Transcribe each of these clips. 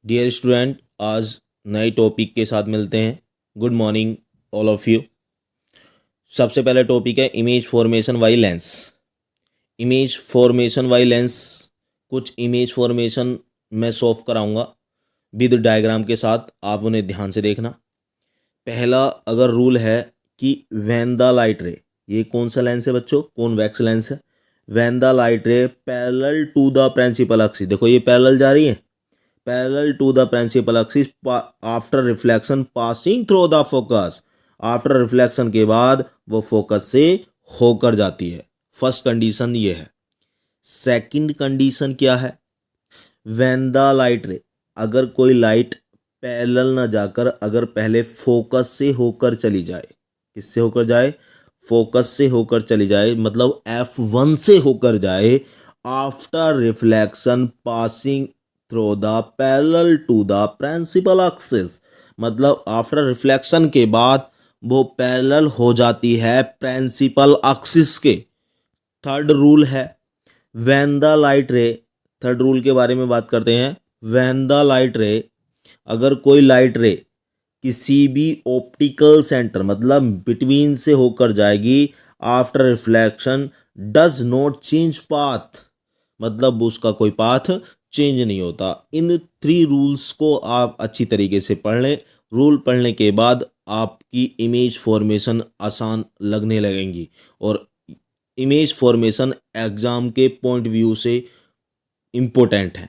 Dear student, आज नए topic के साथ मिलते हैं। Good morning all of you. सबसे पहला टॉपिक है image formation by lens. Image formation by lens, कुछ इमेज फॉर्मेशन मैं सॉल्व कराऊंगा विद डायग्राम के साथ, आप उन्हें ध्यान से देखना। पहला अगर रूल है कि व्हेन द लाइट रे, ये कौन सा लेंस है बच्चों? कॉन्वेक्स लेंस है। When the light ray parallel to the principal axis, देखो ये पैरेलल जा रही है, parallel to the principal axis after reflection passing through the focus. After reflection के बाद वो फोकस से होकर जाती है। फर्स्ट कंडीशन ये है। सेकंड कंडीशन क्या है? व्हेन द लाइट रे, अगर कोई लाइट पैरेलल ना जाकर अगर पहले फोकस से होकर चली जाए, किससे होकर जाए? फोकस से होकर चली जाए, मतलब F1 से होकर जाए। After reflection passing through the parallel to the principal axis, मतलब आफ्टर रिफ्लेक्शन के बाद वो पैरेलल हो जाती है प्रिंसिपल एक्सिस के। थर्ड रूल है when the light ray, third rule के बारे में बात करते हैं। व्हेन द लाइट रे, अगर कोई लाइट रे किसी भी ऑप्टिकल सेंटर मतलब बिटवीन से होकर जाएगी, after reflection does not change path, मतलब उसका कोई पाथ चेंज नहीं होता। इन थ्री रूल्स को आप अच्छी तरीके से पढ़ लें। रूल पढ़ने के बाद आपकी इमेज फॉर्मेशन आसान लगने लगेंगी, और इमेज फॉर्मेशन एग्जाम के पॉइंट व्यू से इम्पोर्टेंट है।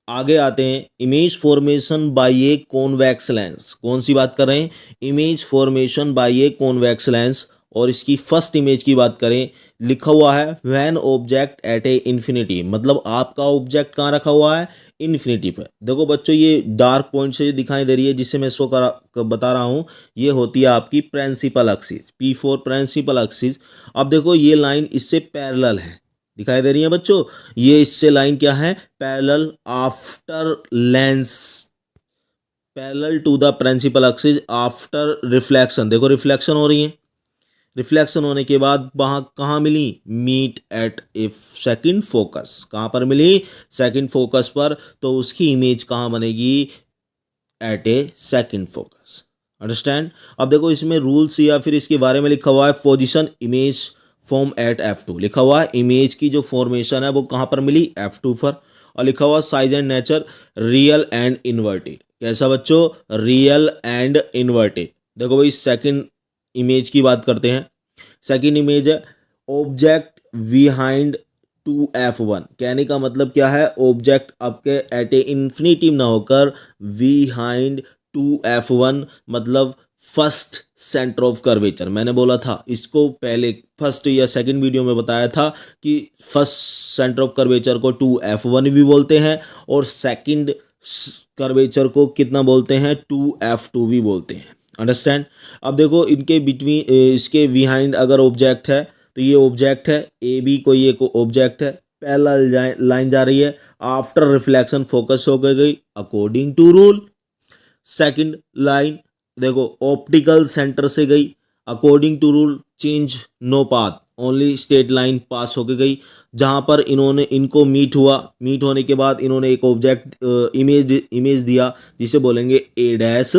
आगे आते हैं image formation by a convex lens. कौन सी बात कर रहे हैं? Image formation by a convex lens. और इसकी फर्स्ट इमेज की बात करें, लिखा हुआ है when object at A infinity, मतलब आपका ऑब्जेक्ट कहाँ रखा हुआ है? इन्फिनिटी पे। देखो बच्चों, ये डार्क पॉइंट से दिखाई दे रही है जिससे मैं शो बता रहा हूँ, ये होती है आपकी principal axis, P4 principal axis. अब देखो ये लाइन इससे पैरेलल है, दिखाई दे रही है बच्चों, ये इससे लाइन क्या है? Parallel after lens, parallel to the principal axis after reflection. देखो रिफ्लेक्शन हो रही है, रिफ्लेक्शन होने के बाद वहां कहाँ मिली? Meet at a second focus. कहाँ पर मिली? सेकंड फोकस पर। तो उसकी इमेज कहाँ बनेगी? Eight a second focus. Understand? अब देखो इसमें रूल्स या फिर इसके बारे में लिखा हुआ है position image form eight F2, लिखा हुआ है इमेज की जो फॉर्मेशन है वो कहाँ पर मिली? F2 पर। और लिखा हुआ size and nature real and inverted. कैसा बच्चों? Real and inverted. देखो भाई सेकंड इमेज की बात करते हैं। सेकंड इमेज है ऑब्जेक्ट बिहाइंड 2F1। कहने का मतलब क्या है? ऑब्जेक्ट आपके एट ए इन्फिनिटी ना होकर बिहाइंड 2F1, मतलब फर्स्ट सेंटर ऑफ कर्वेचर। मैंने बोला था इसको पहले फर्स्ट या सेकंड वीडियो में बताया था कि फर्स्ट सेंटर ऑफ कर्वेचर को 2F1 भी बोलते हैं, और सेकंड कर्वेचर को कितना बोलते हैं? 2F2 भी बोलते हैं। अंडरस्टैंड? अब देखो इनके बिटवीन, इसके बिहाइंड अगर ऑब्जेक्ट है तो ये ऑब्जेक्ट है, ए बी कोई एक ऑब्जेक्ट है, पैरेलल लाइन जा रही है, आफ्टर रिफ्लेक्शन फोकस हो गई according to rule. Second line देखो ऑप्टिकल सेंटर से गई, according to rule change no path, only straight line pass होके गई। जहां पर इनको मीट हुआ, मीट होने के बाद इन्होंने एक ऑब्जेक्ट इमेज दिया जिसे बोलेंगे ए डैश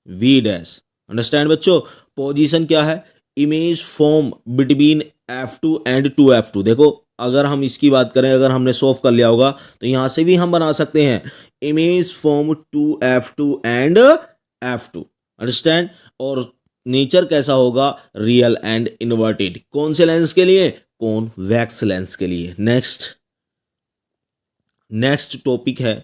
वी डैश। अंडरस्टैंड बच्चों? पोजीशन क्या है? Image form between F2 and 2F2। देखो अगर हम इसकी बात करें, अगर हमने सॉल्व कर लिया होगा तो यहां से भी हम बना सकते हैं image form 2F2 and F2। Understand? और नेचर कैसा होगा? Real and inverted. कौन से लेंस के लिए? कॉन्वेक्स लेंस के लिए। नेक्स्ट टॉपिक है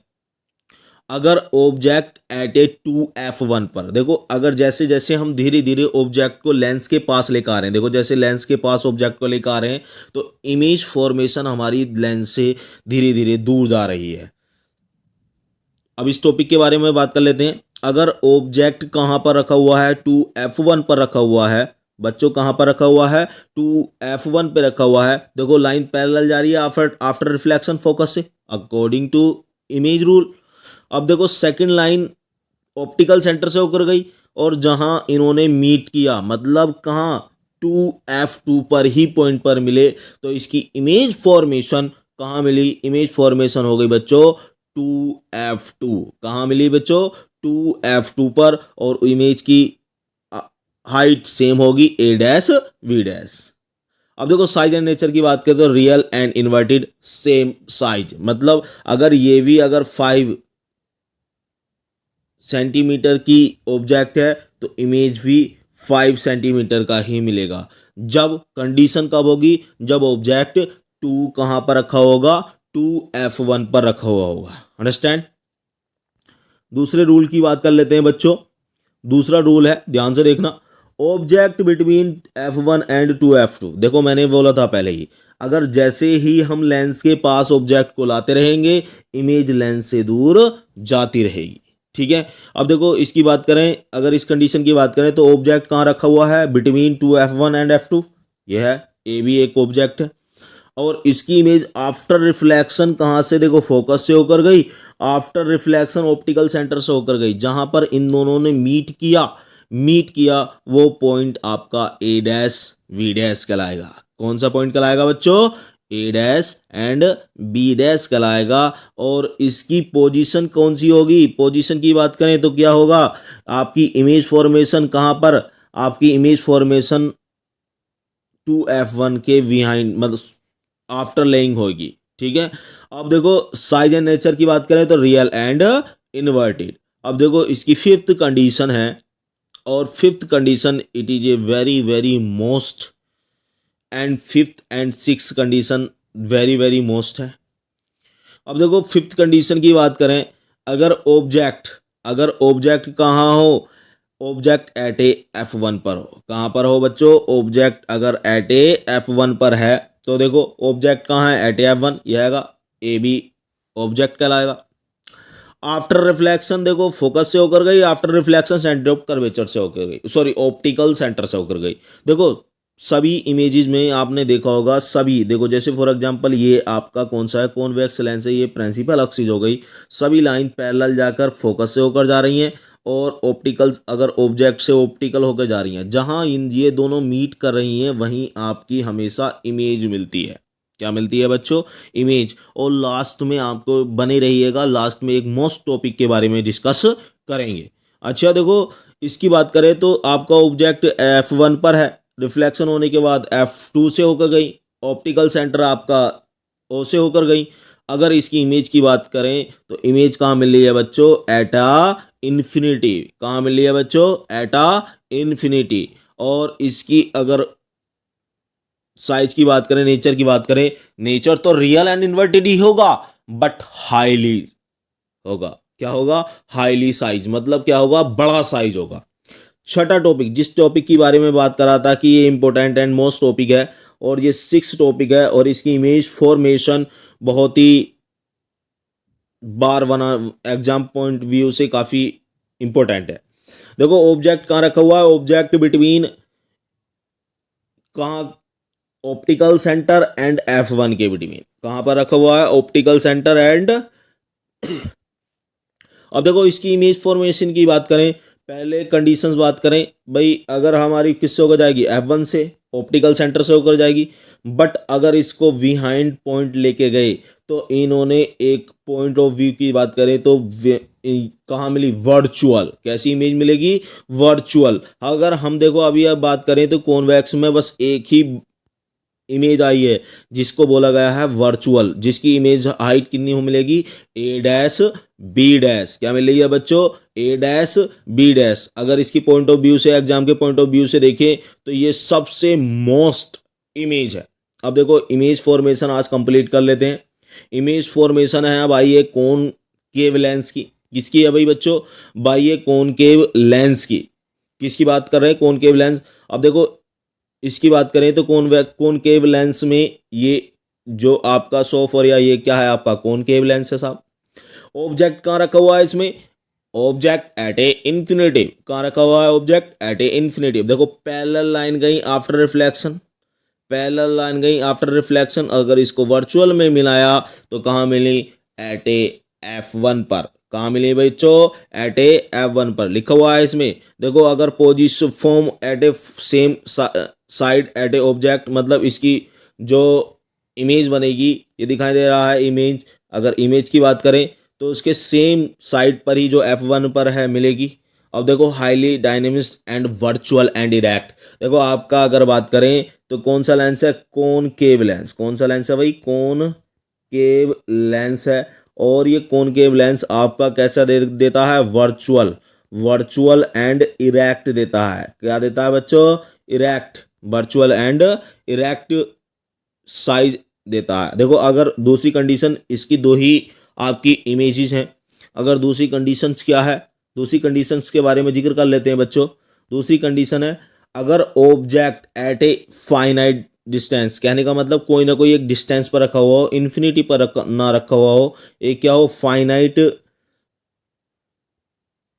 अगर ऑब्जेक्ट एट ए 2F1 पर। देखो अगर जैसे जैसे हम धीरे धीरे ऑब्जेक्ट को लेंस के पास लेकर आ रहे हैं, देखो जैसे लेंस के पास ऑब्जेक्ट को लेकर आ रहे हैं तो इमेज फॉर्मेशन हमारी लेंस से धीरे धीरे दूर जा रही है। अब इस टॉपिक के बारे में बात कर लेते हैं। अगर ऑब्जेक्ट कहाँ पर रखा हुआ है? 2F1 पर रखा हुआ है बच्चों। कहाँ पर रखा हुआ है? 2F1 पे रखा हुआ है। देखो लाइन पैरेलल जा रही है आफ्टर रिफ्लेक्शन फोकस से अकॉर्डिंग टू इमेज रूल। अब देखो सेकंड लाइन ऑप्टिकल सेंटर से होकर गई, और जहां इन्होंने मीट किया मतलब कहाँ? 2F2 पर ही पॉइंट पर मिले, तो इसकी इमेज फॉर्मेशन कहाँ मिली? इमेज फॉर्मेशन हो गई बच्चों 2f2 कहाँ मिली बच्चों? 2f2 पर, और इमेज की हाइट सेम होगी a डैश v डैश। अब देखो साइज एंड नेचर की बात करें तो real and inverted same size, मतलब अगर ये भी अगर 5 सेंटीमीटर की ऑब्जेक्ट है तो इमेज भी 5 सेंटीमीटर का ही मिलेगा। जब कंडीशन कब होगी? जब ऑब्जेक्ट 2 कहाँ पर रखा होगा? 2f1 पर रखा हुआ होगा। अंडरस्टैंड? दूसरे रूल की बात कर लेते हैं बच्चों। दूसरा रूल है, ध्यान से देखना, object between f1 and 2f2। देखो मैंने बोला था पहले ही, अगर जैसे ही हम लेंस के पास ऑब्जेक्ट को लाते रहेंगे इमेज लेंस से दूर जाती रहेगी। ठीक है, अब देखो इसकी बात करें, अगर इस कंडीशन की बात करें तो ऑब्जेक्ट कहाँ रखा हुआ है? Between 2f1 and f2। यह है, ए भी एक ऑब्जेक्ट है, और इसकी इमेज आफ्टर रिफ्लेक्शन कहाँ से? देखो फोकस से होकर गई, आफ्टर रिफ्लेक्शन ऑप्टिकल सेंटर से होकर गई। जहां पर इन दोनों ने मीट किया वो पॉइंट आपका ए डैश वी डैश कहलाएगा। कौन सा पॉइंट कहलाएगा बच्चों? ए डैश एंड बी डैश कहलाएगा। और इसकी पोजीशन कौन सी होगी? पोजीशन की बात करें तो क्या होगा? आपकी इमेज फॉर्मेशन कहाँ पर? आपकी इमेज फॉर्मेशन 2f1 के बिहाइंड, मतलब आफ्टर लेइंग होगी। ठीक है, अब देखो साइज एंड नेचर की बात करें तो रियल एंड इन्वर्टेड। अब देखो इसकी फिफ्थ कंडीशन है, और fifth condition it is a very very most, and fifth and six condition very very most है। अब देखो फिफ्थ कंडीशन की बात करें, अगर ऑब्जेक्ट कहाँ हो? ऑब्जेक्ट एट ए f1 पर हो। कहाँ पर हो बच्चों? ऑब्जेक्ट अगर एट ए f1 पर है तो देखो ऑब्जेक्ट कहाँ है? एट ए f1, यह आएगा ए बी ऑब्जेक्ट कहलाएगा। आफ्टर रिफ्लेक्शन देखो फोकस से होकर गई, after reflection centre of curvature से होकर गई, सॉरी ऑप्टिकल सेंटर से होकर गई। देखो सभी इमेजेस में आपने देखा होगा, सभी देखो, जैसे फॉर एग्जांपल ये आपका कौन सा है? कॉन्वेक्स लेंस है, ये प्रिंसिपल एक्सिस हो गई। सभी लाइन पैरेलल जाकर फोकस से होकर जा रही हैं, और ऑप्टिकल अगर ऑब्जेक्ट से ऑप्टिकल होकर जा रही हैं। जहां इन ये दोनों मीट कर रही हैं वहीं आपकी हमेशा इमेज मिलती है। क्या मिलती है बच्चों? इमेज। और लास्ट में आपको बने रहिएगा, लास्ट में एक मोस्ट टॉपिक के बारे में डिस्कस करेंगे। अच्छा देखो इसकी बात करें तो आपका ऑब्जेक्ट f1 पर है, रिफ्लेक्शन होने के बाद f2 से होकर गई, ऑप्टिकल सेंटर आपका ओ से होकर गई। अगर इसकी इमेज की बात करें तो इमेज कहाँ मिल रही है बच्चों? एटा इन्फिनिटी। कहाँ मिल रही है बच्चों? एटा इन्फिनिटी। और इसकी अगर साइज की बात करें, नेचर की बात करें, नेचर तो रियल एंड इन्वर्टेड ही होगा, बट हाईली होगा। क्या होगा? हाईली साइज, मतलब क्या होगा? बड़ा साइज होगा। छठा टॉपिक, जिस टॉपिक की बारे में बात कर रहा था कि ये इंपॉर्टेंट एंड मोस्ट टॉपिक है, और ये सिक्स टॉपिक है, और इसकी इमेज फॉर्मेशन बहुत ही बार बना, एग्जाम पॉइंट व्यू से काफी इंपॉर्टेंट है। देखो ऑब्जेक्ट कहाँ रखा हुआ है? ऑब्जेक्ट बिटवीन कहाँ? ऑप्टिकल सेंटर एंड f1 के बिटवीन। कहां पर रखा हुआ है? ऑप्टिकल सेंटर एंड अब देखो इसकी इमेज फॉर्मेशन की बात करें, पहले कंडीशंस बात करें भाई, अगर हमारी किससे होकर जाएगी? f1 से, ऑप्टिकल सेंटर से होकर जाएगी। बट अगर इसको बिहाइंड पॉइंट लेके गए तो इन्होंने एक पॉइंट ऑफ व्यू की बात करें तो कहाँ मिली? वर्चुअल। कैसी इमेज मिलेगी? वर्चुअल। अगर हम देखो अभी अब बात करें तो कॉन्वेक्स में बस एक ही इमेज आई है जिसको बोला गया है वर्चुअल, जिसकी इमेज हाइट कितनी हो मिलेगी? ए डैश बी डैश। क्या मिल रही है बच्चों? ए डैश बी डैश। अगर इसकी पॉइंट ऑफ व्यू से, एग्जाम के पॉइंट ऑफ व्यू से देखें तो ये सबसे मोस्ट इमेज है। अब देखो इमेज फॉर्मेशन आज कंप्लीट कर लेते हैं। इमेज फॉर्मेशन है अब आई है कॉनकेव लेंस की। किसकी है भाई बच्चों? भाई ये कॉनकेव लेंस की। किसकी बात कर रहे हैं? Concave lens. अब देखो इसकी बात करें तो कॉनकेव लेंस में ये जो आपका सोफर या ये क्या है? आपका कॉनकेव लेंस है साहब। ऑब्जेक्ट कहाँ रखा हुआ है इसमें? Object at A infinity. कहाँ रखा हुआ है? Object at A infinity. देखो पैरेलल लाइन गई आफ्टर रिफ्लेक्शन, पैरेलल लाइन गई आफ्टर रिफ्लेक्शन। अगर इसको वर्चुअल में मिलाया तो कहाँ मिली? एट ए f1 पर। कहाँ मिली बच्चों? एट ए f1 पर लिखा हुआ है इसमें। देखो अगर position form at a same side at a object, मतलब इसकी जो इमेज बनेगी ये दिखाई दे रहा है इमेज। अगर इमेज की बात करें तो उसके सेम साइड पर ही जो F1 पर है मिलेगी। अब देखो highly dynamic and virtual and erect, देखो आपका अगर बात करें तो कौन सा लेंस है, कॉनकेव लेंस। कौन सा लेंस है भाई, कॉनकेव लेंस है। और ये कॉनकेव लेंस आपका कैसा देता है, वर्चुअल एंड इरेक्ट देता है। क्या देता है बच्चों, erect, virtual and erect size देता है। देखो अगर दूसरी कंडीशन, इसकी दो ही आपकी इमेजेस हैं। अगर दूसरी कंडीशंस क्या है, दूसरी कंडीशंस के बारे में जिक्र कर लेते हैं बच्चों। दूसरी कंडीशन है, अगर object at a finite distance, कहने का मतलब कोई ना कोई एक डिस्टेंस पर रखा हुआ हो, इन्फिनिटी पर ना रखा हुआ हो, एक क्या हो, फाइनाइट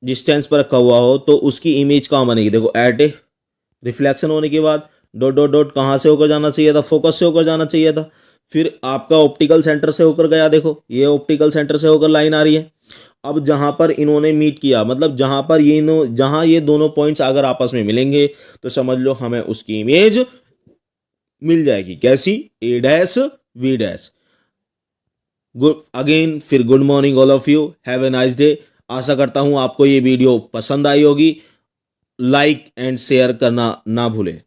डिस्टेंस पर रखा हुआ हो, तो उसकी इमेज कहाँ बनेगी। देखो एट ए, रिफ्लेक्शन होने के बाद डॉट डॉट डॉट कहाँ से होकर जाना चाहिए था, फोकस से होकर जाना चाहिए था। फिर आपका ऑप्टिकल सेंटर से होकर गया, देखो ये ऑप्टिकल सेंटर से होकर लाइन आ रही है। अब जहां पर इन्होंने मीट किया, मतलब जहां ये दोनों पॉइंट्स अगर आपस में मिलेंगे तो समझ लो हमें उसकी इमेज मिल जाएगी। कैसी, A dash V dash. Good again, फिर good morning all of you, have a nice day. आशा करता हूं आपको ये वीडियो पसंद आई होगी। लाइक एंड शेयर करना ना भूलें।